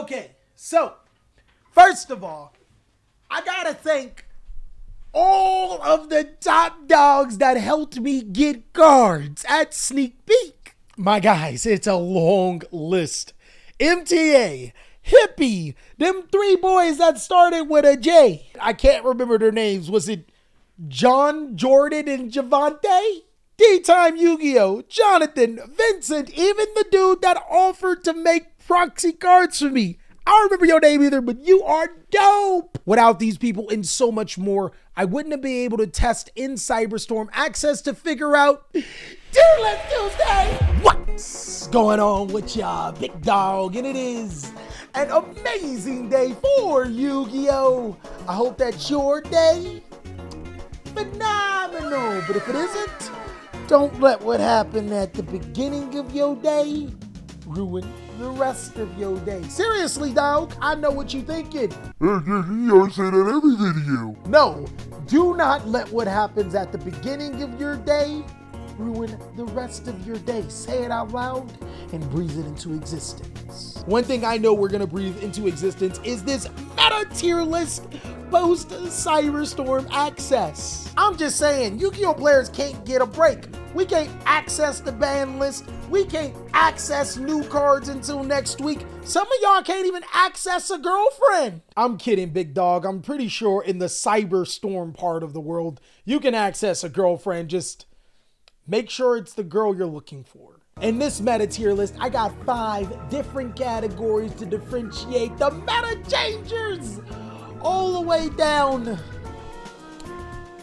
Okay, so first of all, I gotta thank all of the top dogs that helped me get cards at Sneak Peek. My guys, it's a long list. MTA, Hippie, them three boys that started with a J. I can't remember their names. Was it John, Jordan, and Javante? D-Time Yugioh, Jonathan, Vincent, even the dude that offered to make proxy cards for me. I don't remember your name either, but you are dope. Without these people and so much more, I wouldn't have been able to test in Cyberstorm access to figure out Tearless Tuesday. What's going on with y'all, big dog? And it is an amazing day for Yu-Gi-Oh! I hope that's your day. Phenomenal. But if it isn't, don't let what happened at the beginning of your day ruin the rest of your day. Seriously, dog, I know what you're thinking. You always say that every video. No, do not let what happens at the beginning of your day ruin the rest of your day. Say it out loud and breathe it into existence. One thing I know we're gonna breathe into existence is this meta tier list post Cyberstorm access. I'm just saying, Yu-Gi-Oh players can't get a break. We can't access the ban list. We can't access new cards until next week. Some of y'all can't even access a girlfriend. I'm kidding, big dog. I'm pretty sure in the Cyberstorm part of the world, you can access a girlfriend. Just make sure it's the girl you're looking for. In this meta tier list, I got 5 different categories to differentiate the meta changers all the way down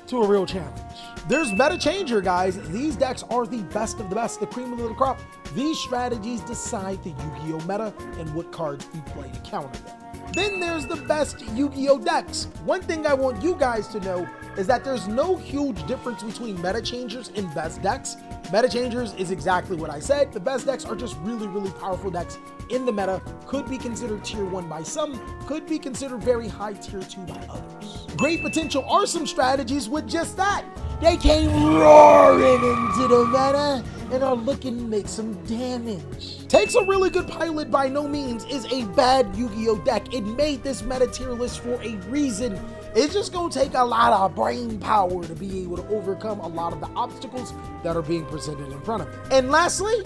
to a real challenge. There's meta changer, guys. These decks are the best of the best, the cream of the crop. These strategies decide the Yu-Gi-Oh meta and what cards we play to counter them. Then there's the best Yu-Gi-Oh decks. One thing I want you guys to know is that there's no huge difference between meta changers and best decks. Meta changers is exactly what I said. The best decks are just really, really powerful decks in the meta. Could be considered tier 1 by some, could be considered very high tier 2 by others. Great potential are some strategies with just that. They came roaring into the meta and are looking to make some damage. Takes a really good pilot by no means is a bad Yu-Gi-Oh deck. It made this meta tier list for a reason. It's just gonna take a lot of brain power to be able to overcome a lot of the obstacles that are being presented in front of you. And lastly,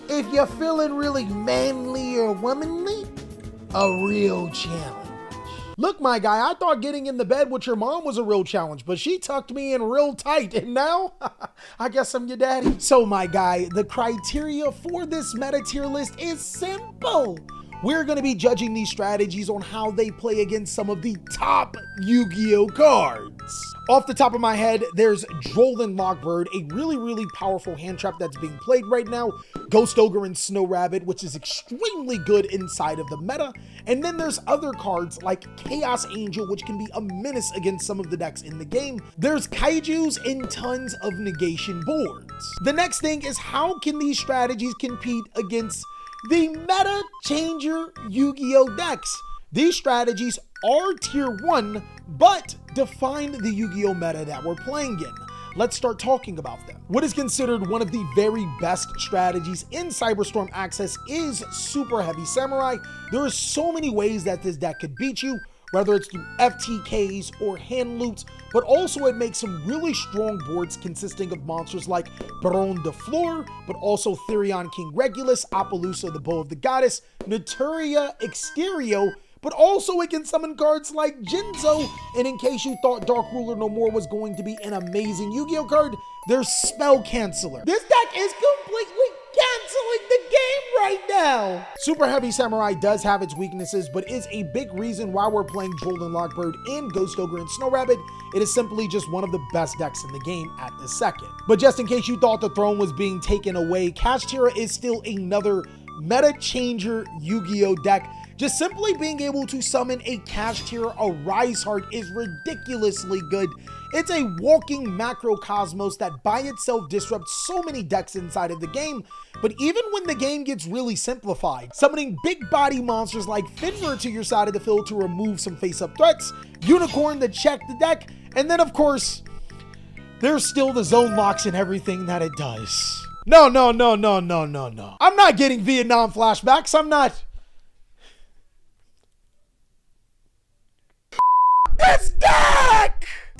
if you're feeling really manly or womanly, a real challenge. Look, my guy, I thought getting in the bed with your mom was a real challenge, but she tucked me in real tight, and now I guess I'm your daddy. So, my guy, the criteria for this meta tier list is simple. We're going to be judging these strategies on how they play against some of the top Yu-Gi-Oh cards. Off the top of my head, there's Droll and Lockbird, a really, really powerful hand trap that's being played right now. Ghost Ogre and Snow Rabbit, which is extremely good inside of the meta. And then there's other cards like Chaos Angel, which can be a menace against some of the decks in the game. There's Kaijus and tons of negation boards. The next thing is, how can these strategies compete against the meta changer Yu-Gi-Oh decks? These strategies are tier 1, but define the Yu-Gi-Oh meta that we're playing in. Let's start talking about them. What is considered one of the very best strategies in Cyberstorm Access is Super Heavy Samurai. There are so many ways that this deck could beat you, whether it's through FTKs or hand loops, but also it makes some really strong boards consisting of monsters like Baron de Fleur, but also Therion King Regulus, Appaloosa the Bow of the Goddess, Naturia Exterio, but also it can summon cards like Jinzo. And in case you thought Dark Ruler No More was going to be an amazing Yu-Gi-Oh card, there's Spell Canceller. This deck is completely canceling the game right now. Super Heavy Samurai does have its weaknesses, but is a big reason why we're playing Droll and Lockbird and Ghost Ogre and Snow Rabbit. It is simply just one of the best decks in the game at this second. But just in case you thought the throne was being taken away, Kashtira is still another meta changer Yu-Gi-Oh deck. Just simply being able to summon a Kashtira, a Rise Heart, is ridiculously good. It's a walking macrocosmos that by itself disrupts so many decks inside of the game. But even when the game gets really simplified, summoning big body monsters like Finver to your side of the field to remove some face-up threats, Unicorn to check the deck, and then of course, there's still the zone locks and everything that it does. No. I'm not getting Vietnam flashbacks. I'm not.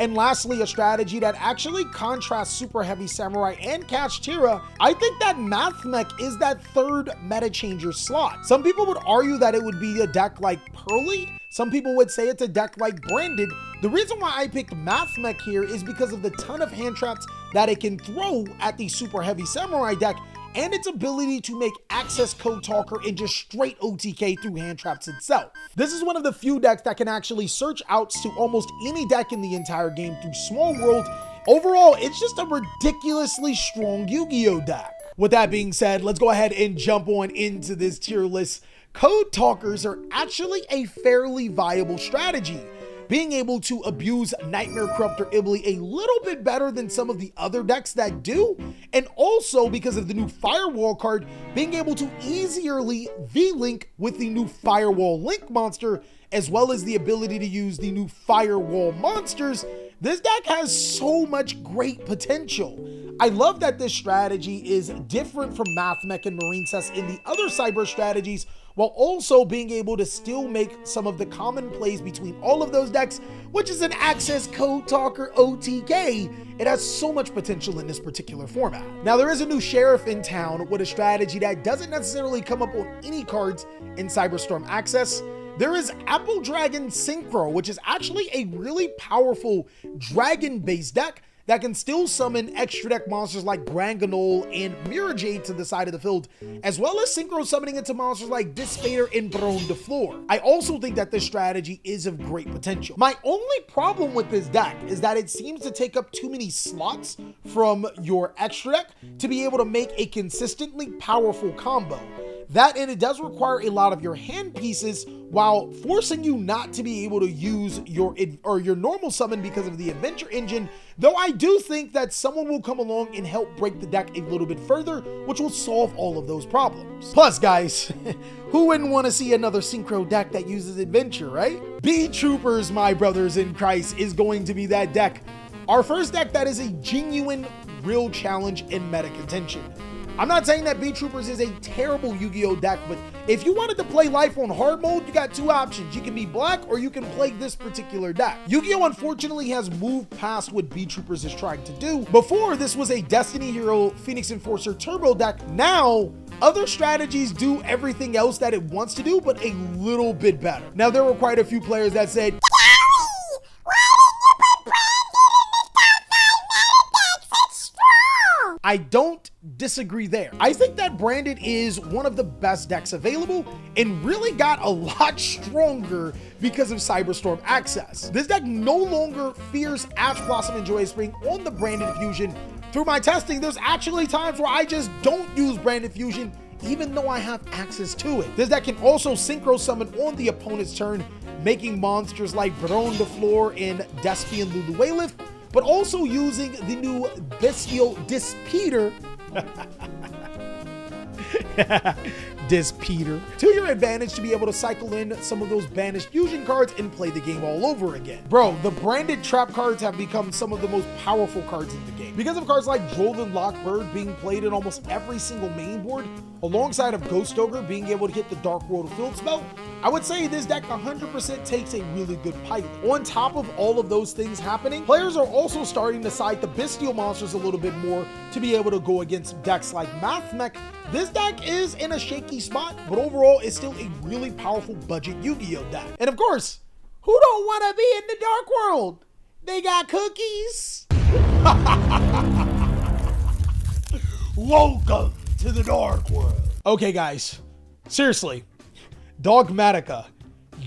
And lastly, a strategy that actually contrasts Super Heavy Samurai and Kashtira, I think that Mathmech is that third meta changer slot. Some people would argue that it would be a deck like Pearly. Some people would say it's a deck like Branded. The reason why I picked Mathmech here is because of the ton of hand traps that it can throw at the Super Heavy Samurai deck, and its ability to make Access Code Talker and just straight OTK through hand traps itself. This is one of the few decks that can actually search outs to almost any deck in the entire game through Small World. Overall, it's just a ridiculously strong Yu-Gi-Oh deck. With that being said, let's go ahead and jump on into this tier list. Code Talkers are actually a fairly viable strategy, being able to abuse Nightmare Corruptor Ibli a little bit better than some of the other decks that do, and also because of the new Firewall card, being able to easily V-Link with the new Firewall Link monster, as well as the ability to use the new Firewall monsters. This deck has so much great potential. I love that this strategy is different from Mathmech and Marine Cess in the other Cyber strategies, while also being able to still make some of the common plays between all of those decks, which is an Access Code Talker OTK. It has so much potential in this particular format. Now, there is a new Sheriff in town with a strategy that doesn't necessarily come up on any cards in Cyberstorm Access. There is Apple Dragon Synchro, which is actually a really powerful dragon-based deck that can still summon extra deck monsters like Branganol and Mirajade to the side of the field, as well as synchro summoning into monsters like Dispater and Baron de Fleur. I also think that this strategy is of great potential. My only problem with this deck is that it seems to take up too many slots from your extra deck to be able to make a consistently powerful combo. That, and it does require a lot of your hand pieces while forcing you not to be able to use your normal summon because of the adventure engine, though I do think that someone will come along and help break the deck a little bit further, which will solve all of those problems. Plus, guys, who wouldn't want to see another synchro deck that uses adventure, right? Beat Troopers, my brothers in Christ, is going to be that deck. Our first deck that is a genuine, real challenge in meta contention. I'm not saying that Beat Troopers is a terrible Yu-Gi-Oh deck, but if you wanted to play life on hard mode, you got two options. You can be black or you can play this particular deck. Yu-Gi-Oh unfortunately has moved past what Beat Troopers is trying to do. Before, this was a Destiny Hero Phoenix Enforcer Turbo deck. Now, other strategies do everything else that it wants to do, but a little bit better. Now, there were quite a few players that said, I don't disagree there. I think that Branded is one of the best decks available and really got a lot stronger because of Cyberstorm Access. This deck no longer fears Ash Blossom and Joyous Spring on the Branded Fusion. Through my testing, there's actually times where I just don't use Branded Fusion even though I have access to it. This deck can also synchro summon on the opponent's turn, making monsters like Baron de Fleur and Despian Luluelith, but also using the new Bestial Dispeter Dispeter to your advantage to be able to cycle in some of those banished fusion cards and play the game all over again. Bro, the Branded trap cards have become some of the most powerful cards in the game because of cards like Golden Lockbird being played in almost every single main board, alongside of Ghost Ogre being able to hit the Dark World of Field spell. I would say this deck 100% takes a really good pilot. On top of all of those things happening, players are also starting to side the Bestial monsters a little bit more to be able to go against decks like Mathmech. This deck is in a shaky spot, but overall it's still a really powerful budget Yu-Gi-Oh deck. And of course, who don't want to be in the Dark World? They got cookies. Welcome to the Dark World. Okay, guys, seriously, Dogmatica.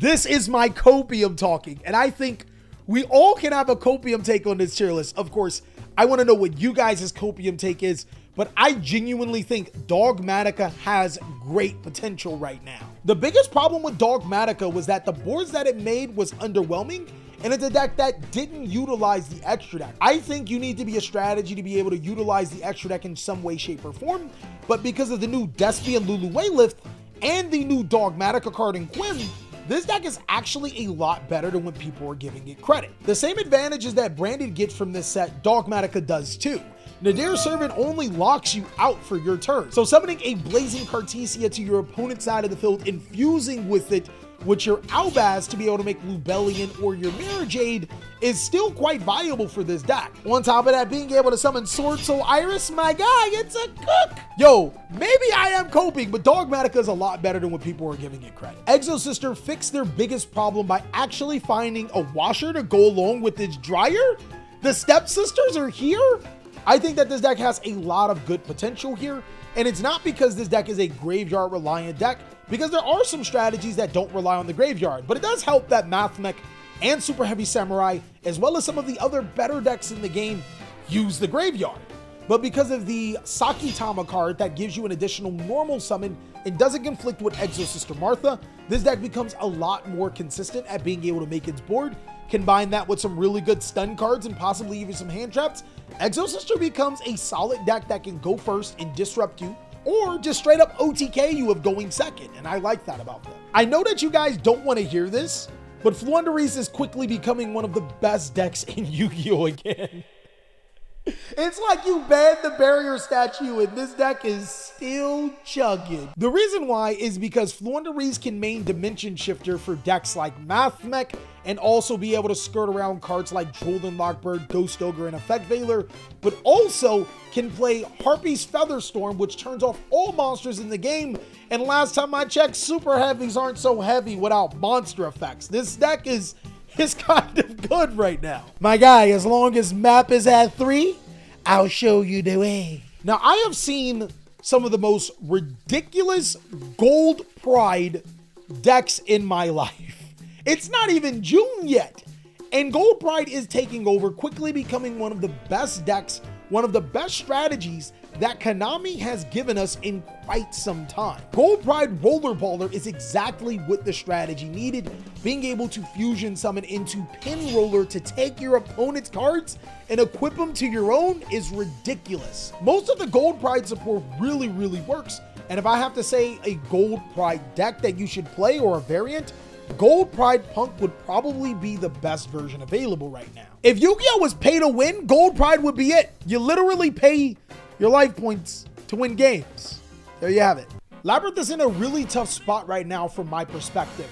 This is my copium talking, and I think we all can have a copium take on this tier list. Of course, I want to know what you guys' copium take is, but I genuinely think Dogmatica has great potential right now. The biggest problem with Dogmatica was that the boards that it made was underwhelming, and it's a deck that didn't utilize the extra deck. I think you need to be a strategy to be able to utilize the extra deck in some way, shape, or form, but because of the new Despy and Luluelith and the new Dogmatica card in Quim, this deck is actually a lot better than what people are giving it credit. The same advantages that Branded gets from this set, Dogmatica does too. Nadir Servant only locks you out for your turn, so summoning a Blazing Cartesia to your opponent's side of the field, infusing with it with your Albaz to be able to make Lubellion or your Mirror Jade is still quite viable for this deck. On top of that, being able to summon Sword Soul Iris, my guy, it's a cook. Yo, maybe I am coping, but Dogmatica is a lot better than what people are giving it credit. Exosister fixed their biggest problem by actually finding a washer to go along with its dryer. The Stepsisters are here. I think that this deck has a lot of good potential here, and it's not because this deck is a graveyard reliant deck, because there are some strategies that don't rely on the graveyard, but it does help that Mathmech and Super Heavy Samurai, as well as some of the other better decks in the game, use the graveyard. But because of the Sakitama card that gives you an additional normal summon and doesn't conflict with Exosister Martha, this deck becomes a lot more consistent at being able to make its board. Combine that with some really good stun cards and possibly even some hand traps, Exosister becomes a solid deck that can go first and disrupt you, or just straight up OTK you of going second, and I like that about them. I know that you guys don't want to hear this, but Floowandereeze is quickly becoming one of the best decks in Yu-Gi-Oh! Again. It's like you banned the barrier statue and this deck is still chugging. The reason why is because Floowandereeze can main Dimension Shifter for decks like Mathmech and also be able to skirt around cards like Drolden Lockbird, Ghost Ogre, and Effect Veiler, but also can play Harpy's Featherstorm, which turns off all monsters in the game. And last time I checked, Super Heavies aren't so heavy without monster effects. This deck is kind of good right now. My guy, as long as map is at 3, I'll show you the way. Now, I have seen some of the most ridiculous Gold Pride decks in my life. It's not even June yet, and Gold Pride is taking over, quickly becoming one of the best decks, one of the best strategies that Konami has given us in quite some time. Gold Pride Rollerballer is exactly what the strategy needed. Being able to fusion summon into Pin Roller to take your opponent's cards and equip them to your own is ridiculous. Most of the Gold Pride support really works, and if I have to say a Gold Pride deck that you should play or a variant, Gold Pride Punk would probably be the best version available right now. If Yu-Gi-Oh! Was pay to win, Gold Pride would be it. You literally pay your life points to win games. There you have it. Labyrinth is in a really tough spot right now from my perspective.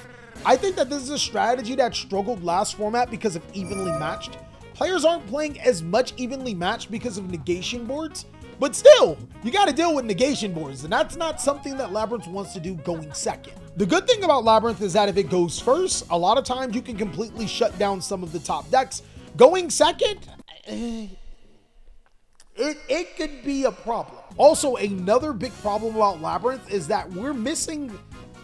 I think that this is a strategy that struggled last format because of evenly matched. Players aren't playing as much evenly matched because of negation boards, but still, you got to deal with negation boards, and that's not something that Labyrinth wants to do going second. The good thing about Labyrinth is that if it goes first, a lot of times you can completely shut down some of the top decks. Going second, it could be a problem. Also, another big problem about Labyrinth is that we're missing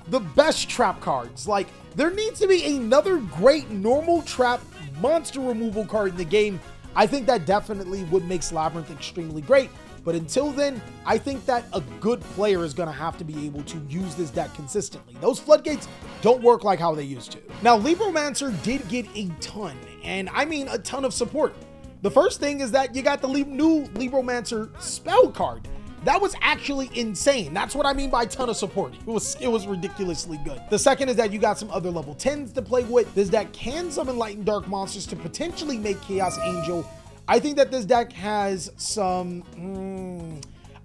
the best trap cards. Like, there needs to be another great normal trap monster removal card in the game. I think that definitely would make Labyrinth extremely great. But until then, I think that a good player is going to have to be able to use this deck consistently. Those floodgates don't work like how they used to. Now, Libromancer did get a ton, and I mean a ton of support. The first thing is that you got the new Libromancer spell card. That was actually insane. That's what I mean by ton of support. It was ridiculously good. The second is that you got some other level 10s to play with. This deck can summon light and dark monsters to potentially make Chaos Angel. I think that this deck has some,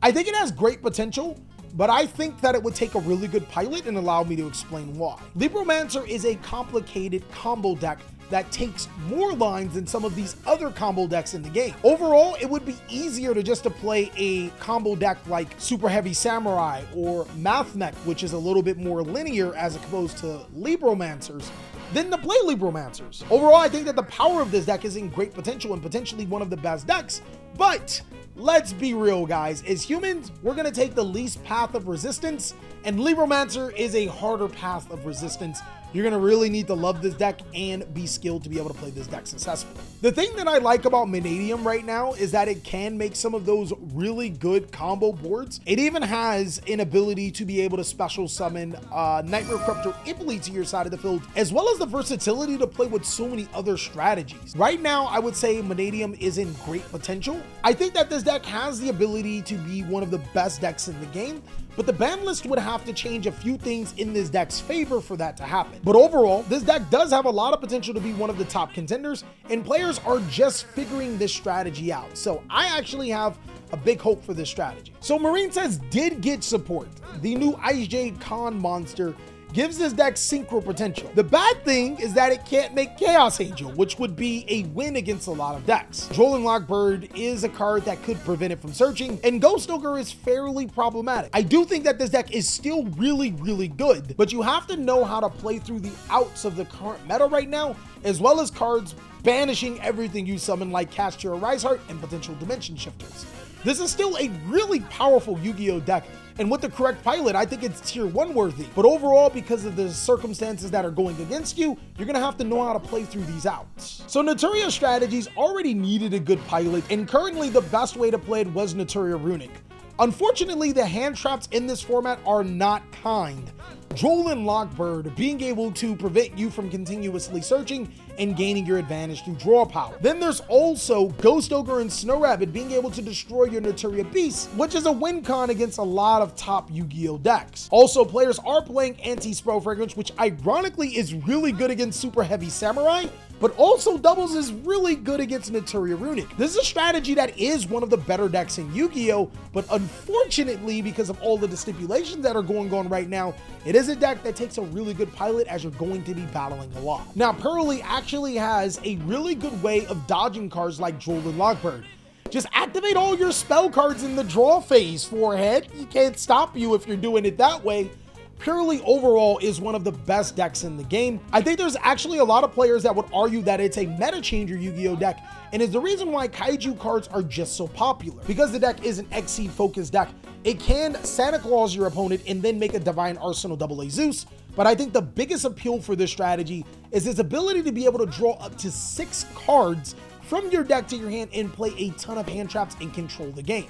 I think it has great potential, but I think that it would take a really good pilot and allow me to explain why. Libromancer is a complicated combo deck that takes more lines than some of these other combo decks in the game. Overall, it would be easier to play a combo deck like Super Heavy Samurai or Mathmech, which is a little bit more linear as opposed to Libromancers, than to play Libromancers. Overall, I think that the power of this deck is in great potential and potentially one of the best decks, but let's be real, guys. As humans, we're gonna take the least path of resistance, and Libromancer is a harder path of resistance. You're gonna really need to love this deck and be skilled to be able to play this deck successfully. The thing that I like about Vanadium right now is that it can make some of those really good combo boards. It even has an ability to be able to special summon Nightmare Corruptor Ipoli to your side of the field, as well as the versatility to play with so many other strategies. Right now, I would say Vanadium is in great potential. I think that this deck has the ability to be one of the best decks in the game, but the ban list would have to change a few things in this deck's favor for that to happen. But overall, this deck does have a lot of potential to be one of the top contenders, and players are just figuring this strategy out. So I actually have a big hope for this strategy. So Marine says did get support. The new Ice Jade Khan monster gives this deck synchro potential. The bad thing is that it can't make Chaos Angel, which would be a win against a lot of decks. Drolling Lockbird is a card that could prevent it from searching, and Ghost Ogre is fairly problematic. I do think that this deck is still really good, but you have to know how to play through the outs of the current meta right now, as well as cards banishing everything you summon like Cast Your Rise Heart and potential Dimension Shifters. This is still a really powerful Yu-Gi-Oh deck, and with the correct pilot, I think it's tier 1 worthy. But overall, because of the circumstances that are going against you, you're gonna have to know how to play through these outs. So Naturia Strategies already needed a good pilot, and currently the best way to play it was Naturia Runic. Unfortunately, the hand traps in this format are not kind. Drolling Lockbird being able to prevent you from continuously searching and gaining your advantage through draw power. Then there's also Ghost Ogre and Snow Rabbit being able to destroy your Naturia Beast, which is a win con against a lot of top Yu-Gi-Oh decks. Also, players are playing Anti-Spell Fragrance, which ironically is really good against Super Heavy Samurai, but also doubles as really good against Naturia Runic. This is a strategy that is one of the better decks in Yu-Gi-Oh, but unfortunately, because of all of the stipulations that are going on right now, it is a deck that takes a really good pilot as you're going to be battling a lot. Now, Pearly actually has a really good way of dodging cards like Drolling Lockbird. Just activate all your spell cards in the draw phase, Forehead. You can't stop you if you're doing it that way. Purely overall is one of the best decks in the game. I think there's actually a lot of players that would argue that it's a meta changer Yu-Gi-Oh deck, and is the reason why Kaiju cards are just so popular. Because the deck is an Xyz focused deck, it can Santa Claus your opponent and then make a Divine Arsenal AA Zeus. But I think the biggest appeal for this strategy is its ability to be able to draw up to 6 cards from your deck to your hand and play a ton of hand traps and control the game.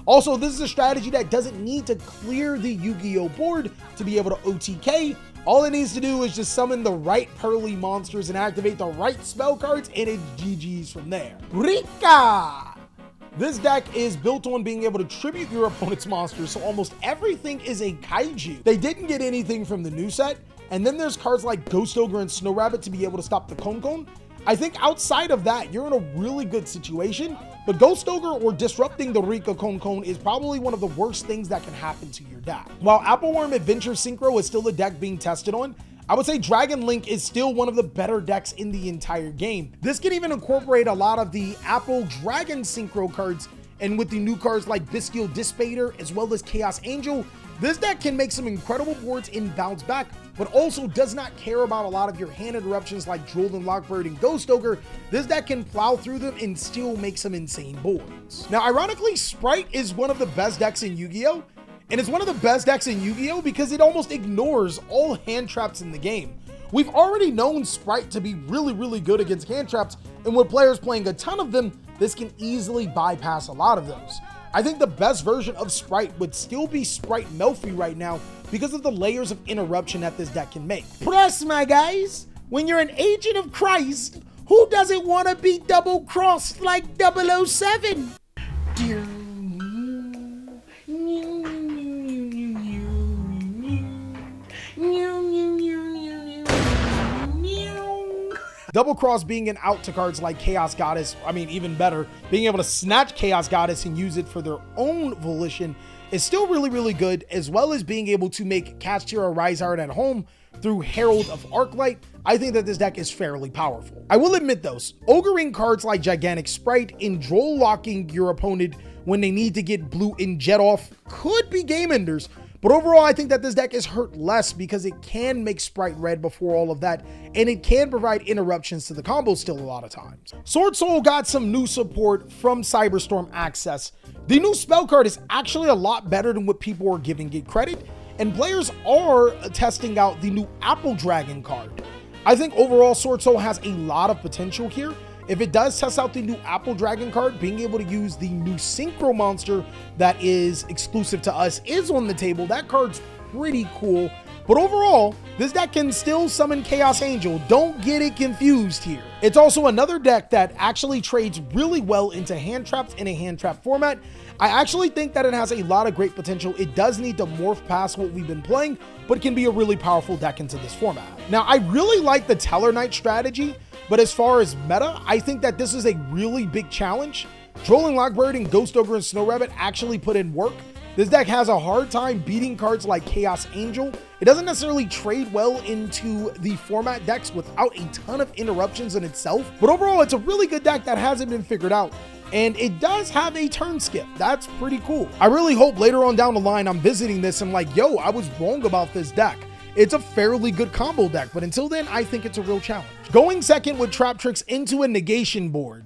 Also, this is a strategy that doesn't need to clear the Yu-Gi-Oh board to be able to OTK. All it needs to do is just summon the right Pearly monsters and activate the right spell cards, and it's GG's from there. Rika! This deck is built on being able to tribute your opponent's monsters, so almost everything is a Kaiju. They didn't get anything from the new set, and then there's cards like Ghost Ogre and Snow Rabbit to be able to stop the Konkon. I think outside of that, you're in a really good situation, but Ghost Ogre or disrupting the Rika Konkon is probably one of the worst things that can happen to your deck. While Appleworm Adventure Synchro is still a deck being tested on, I would say Dragon Link is still one of the better decks in the entire game. This can even incorporate a lot of the Apple Dragon Synchro cards, and with the new cards like Bestial Dispater as well as Chaos Angel, this deck can make some incredible boards and bounce back, but also does not care about a lot of your hand interruptions like Drolling Lockbird and Ghost Ogre. This deck can plow through them and still make some insane boards. Now, ironically, Sprite is one of the best decks in Yu-Gi-Oh! And it's one of the best decks in Yu-Gi-Oh! Because it almost ignores all hand traps in the game. We've already known Sprite to be really good against hand traps, and with players playing a ton of them, this can easily bypass a lot of those. I think the best version of Sprite would still be Sprite Melfi right now because of the layers of interruption that this deck can make. Plus, my guys, when you're an agent of Christ, who doesn't want to be double-crossed like 007? Double Cross being an out to cards like Chaos Goddess, I mean, even better, being able to snatch Chaos Goddess and use it for their own volition is still really good, as well as being able to make Cast Your Rise Heart at home through Herald of Arclight. I think that this deck is fairly powerful. I will admit though, ogering cards like Gigantic Sprite and droll locking your opponent when they need to get blue and jet off could be game enders. But overall, I think that this deck is hurt less because it can make Sprite red before all of that, and it can provide interruptions to the combo still a lot of times. Sword Soul got some new support from Cyberstorm Access. The new spell card is actually a lot better than what people are giving it credit, and players are testing out the new Apple Dragon card. I think overall Sword Soul has a lot of potential here. If it does test out the new Apple Dragon card, being able to use the new Synchro monster that is exclusive to us is on the table. That card's pretty cool. But overall, this deck can still summon Chaos Angel. Don't get it confused here. It's also another deck that actually trades really well into hand traps in a hand trap format. I actually think that it has a lot of great potential. It does need to morph past what we've been playing, but can be a really powerful deck into this format. Now, I really like the Teller Knight strategy, but as far as meta, I think that this is a really big challenge. Drolling Lockbird and Ghost Ogre and Snow Rabbit actually put in work, This deck has a hard time beating cards like Chaos Angel. It doesn't necessarily trade well into the format decks without a ton of interruptions in itself, but overall it's a really good deck that hasn't been figured out. And it does have a turn skip. That's pretty cool. I really hope later on down the line I'm visiting this and like, yo, I was wrong about this deck. It's a fairly good combo deck, but until then, I think it's a real challenge. Going second with Trap Tricks into a negation board.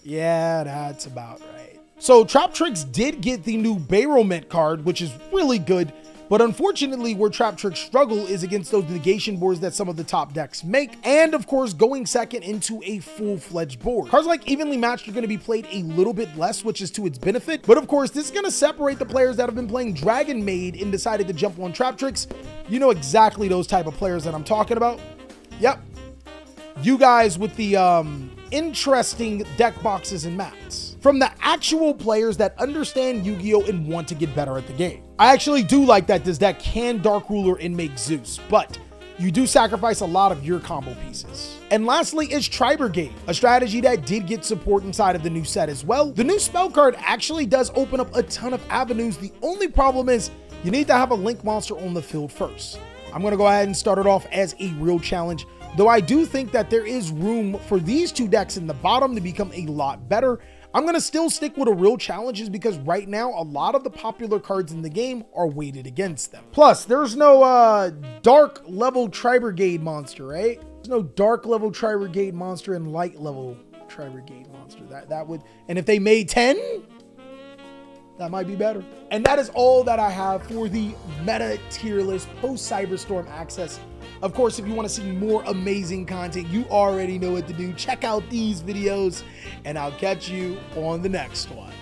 Yeah, that's about right. So Trap Tricks did get the new Baromet card, which is really good. But unfortunately, where Trap Tricks struggle is against those negation boards that some of the top decks make. And of course, going second into a full-fledged board. Cards like Evenly Matched are going to be played a little bit less, which is to its benefit. But of course, this is going to separate the players that have been playing Dragon Maid and decided to jump on Trap Tricks. You know exactly those type of players that I'm talking about. Yep. You guys with the interesting deck boxes and mats. From the actual players that understand Yu-Gi-Oh! And want to get better at the game. I actually do like that this deck can Dark Ruler and make Zeus, but you do sacrifice a lot of your combo pieces. And lastly is Tri-Brigade, a strategy that did get support inside of the new set as well. The new spell card actually does open up a ton of avenues. The only problem is you need to have a Link monster on the field first. I'm going to go ahead and start it off as a real challenge, though I do think that there is room for these two decks in the bottom to become a lot better. I'm going to still stick with a real challenges because right now a lot of the popular cards in the game are weighted against them. Plus, there's no dark level Tri-Brigade monster, right? There's no dark level Tri-Brigade monster and light level Tri-Brigade monster. That would, and if they made 10, that might be better. And that is all that I have for the meta tier list post Cyberstorm access. Of course, if you want to see more amazing content, you already know what to do. Check out these videos, and I'll catch you on the next one.